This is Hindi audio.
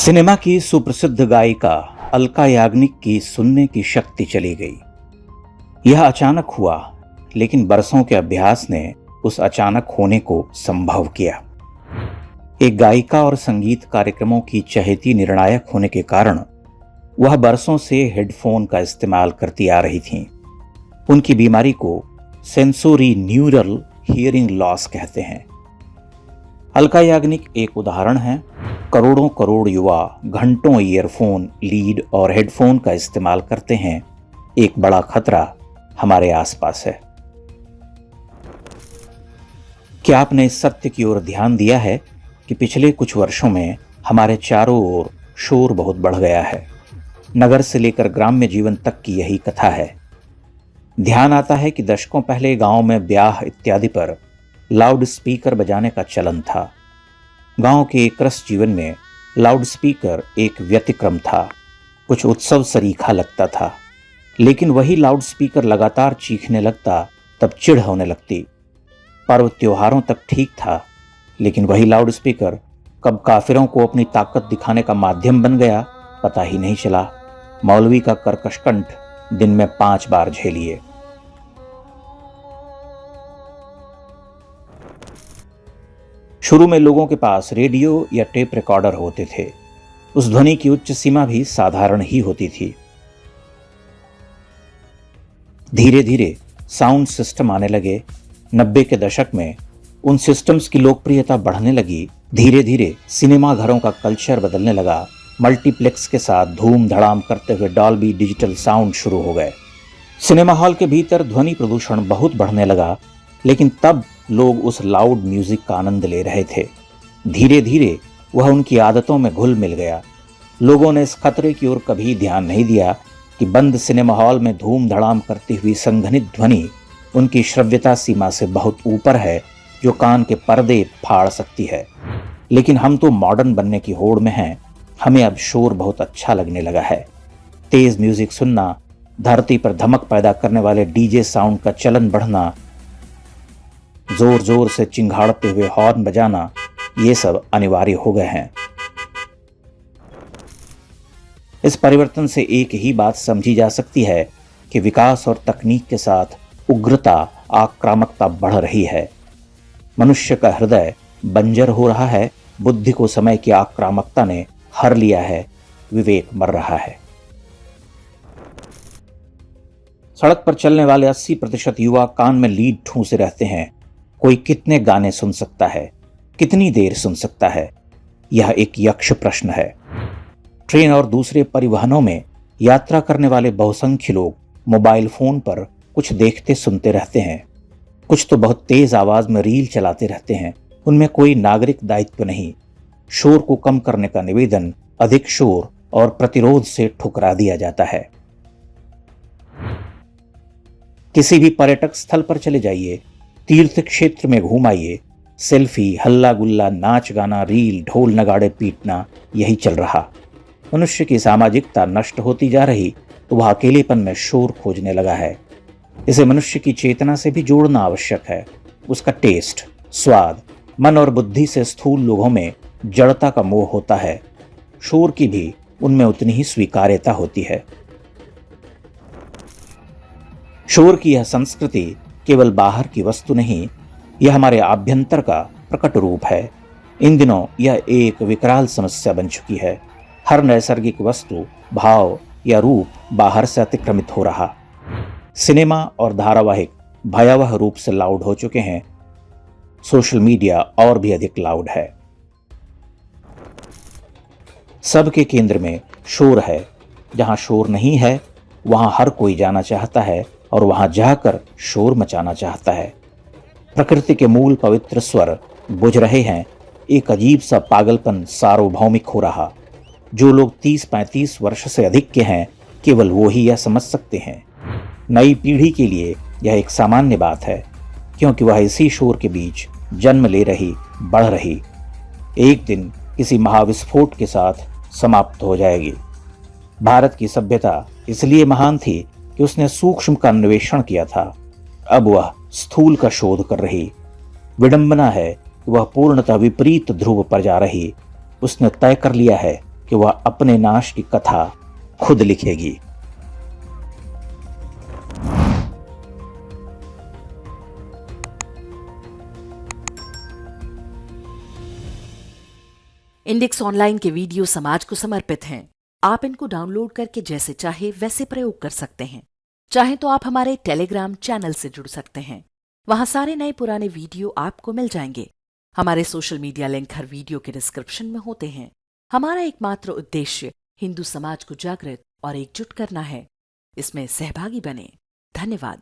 सिनेमा की सुप्रसिद्ध गायिका अलका याग्निक की सुनने की शक्ति चली गई। यह अचानक हुआ, लेकिन बरसों के अभ्यास ने उस अचानक होने को संभव किया। एक गायिका और संगीत कार्यक्रमों की चहेती निर्णायक होने के कारण वह बरसों से हेडफोन का इस्तेमाल करती आ रही थीं। उनकी बीमारी को सेंसोरी न्यूरल हियरिंग लॉस कहते हैं। अलका याग्निक एक उदाहरण है। करोड़ों करोड़ युवा घंटों ईयरफोन, लीड और हेडफोन का इस्तेमाल करते हैं। एक बड़ा खतरा हमारे आसपास है। क्या आपने इस सत्य की ओर ध्यान दिया है कि पिछले कुछ वर्षों में हमारे चारों ओर शोर बहुत बढ़ गया है। नगर से लेकर ग्राम्य जीवन तक की यही कथा है। ध्यान आता है कि दशकों पहले गांव में ब्याह इत्यादि पर लाउड स्पीकर बजाने का चलन था। गांव के एक रस जीवन में लाउड स्पीकर एक व्यतिक्रम था, कुछ उत्सव सरीखा लगता था। लेकिन वही लाउड स्पीकर लगातार चीखने लगता तब चिढ़ होने लगती। पर्व त्योहारों तक ठीक था, लेकिन वही लाउड स्पीकर कब काफिरों को अपनी ताकत दिखाने का माध्यम बन गया पता ही नहीं चला। मौलवी का कर्कश कंठ दिन में 5 बार झेलिए। शुरू में लोगों के पास रेडियो या टेप रिकॉर्डर होते थे। उस ध्वनि की उच्च सीमा भी साधारण ही होती थी। धीरे धीरे साउंड सिस्टम आने लगे। 90 के दशक में उन सिस्टम्स की लोकप्रियता बढ़ने लगी। धीरे धीरे सिनेमा घरों का कल्चर बदलने लगा। मल्टीप्लेक्स के साथ धूम धड़ाम करते हुए डॉल्बी डिजिटल साउंड शुरू हो गए। सिनेमा हॉल के भीतर ध्वनि प्रदूषण बहुत बढ़ने लगा, लेकिन तब लोग उस लाउड म्यूजिक का आनंद ले रहे थे। धीरे धीरे वह उनकी आदतों में घुल मिल गया। लोगों ने इस खतरे की ओर कभी ध्यान नहीं दिया कि बंद सिनेमा हॉल में धूम धड़ाम करती हुई संघनित ध्वनि उनकी श्रव्यता सीमा से बहुत ऊपर है, जो कान के पर्दे फाड़ सकती है। लेकिन हम तो मॉडर्न बनने की होड़ में हैं। हमें अब शोर बहुत अच्छा लगने लगा है। तेज म्यूजिक सुनना, धरती पर धमक पैदा करने वाले डीजे साउंड का चलन बढ़ना, जोर जोर से चिंघाड़ते हुए हॉर्न बजाना, ये सब अनिवार्य हो गए हैं। इस परिवर्तन से एक ही बात समझी जा सकती है कि विकास और तकनीक के साथ उग्रता, आक्रामकता बढ़ रही है। मनुष्य का हृदय बंजर हो रहा है। बुद्धि को समय की आक्रामकता ने हर लिया है। विवेक मर रहा है। सड़क पर चलने वाले 80% युवा कान में लीड ठूंसे रहते हैं। कोई कितने गाने सुन सकता है, कितनी देर सुन सकता है, यह एक यक्ष प्रश्न है। ट्रेन और दूसरे परिवहनों में यात्रा करने वाले बहुसंख्य लोग मोबाइल फोन पर कुछ देखते सुनते रहते हैं। कुछ तो बहुत तेज आवाज में रील चलाते रहते हैं। उनमें कोई नागरिक दायित्व नहीं। शोर को कम करने का निवेदन अधिक शोर और प्रतिरोध से ठुकरा दिया जाता है। किसी भी पर्यटक स्थल पर चले जाइए, तीर्थ क्षेत्र में घूम आइए, सेल्फी, हल्ला गुल्ला, नाच गाना, रील, ढोल नगाड़े पीटना, यही चल रहा। मनुष्य की सामाजिकता नष्ट होती जा रही तो वह अकेलेपन में शोर खोजने लगा है। इसे मनुष्य की चेतना से भी जोड़ना आवश्यक है। उसका टेस्ट, स्वाद, मन और बुद्धि से स्थूल लोगों में जड़ता का मोह होता है। शोर की भी उनमें उतनी ही स्वीकार्यता होती है। शोर की यह संस्कृति केवल बाहर की वस्तु नहीं, यह हमारे आभ्यंतर का प्रकट रूप है। इन दिनों यह एक विकराल समस्या बन चुकी है। हर नैसर्गिक वस्तु, भाव या रूप बाहर से अतिक्रमित हो रहा। सिनेमा और धारावाहिक भयावह रूप से लाउड हो चुके हैं। सोशल मीडिया और भी अधिक लाउड है। सबके केंद्र में शोर है। जहां शोर नहीं है वहां हर कोई जाना चाहता है और वहां जाकर शोर मचाना चाहता है। प्रकृति के मूल पवित्र स्वर बुझ रहे हैं। एक अजीब सा पागलपन सार्वभौमिक हो रहा। जो लोग 30-35 वर्ष से अधिक के हैं, केवल वो ही यह समझ सकते हैं। नई पीढ़ी के लिए यह एक सामान्य बात है, क्योंकि वह इसी शोर के बीच जन्म ले रही, बढ़ रही, एक दिन किसी महाविस्फोट के साथ समाप्त हो जाएगी। भारत की सभ्यता इसलिए महान थी कि उसने सूक्ष्म का अन्वेषण किया था। अब वह स्थूल का शोध कर रही। विडंबना है कि वह पूर्णतः विपरीत ध्रुव पर जा रही। उसने तय कर लिया है कि वह अपने नाश की कथा खुद लिखेगी। इंडेक्स ऑनलाइन के वीडियो समाज को समर्पित हैं। आप इनको डाउनलोड करके जैसे चाहे वैसे प्रयोग कर सकते हैं। चाहे तो आप हमारे टेलीग्राम चैनल से जुड़ सकते हैं। वहां सारे नए पुराने वीडियो आपको मिल जाएंगे। हमारे सोशल मीडिया लिंक हर वीडियो के डिस्क्रिप्शन में होते हैं। हमारा एकमात्र उद्देश्य हिंदू समाज को जागृत और एकजुट करना है। इसमें सहभागी बने। धन्यवाद।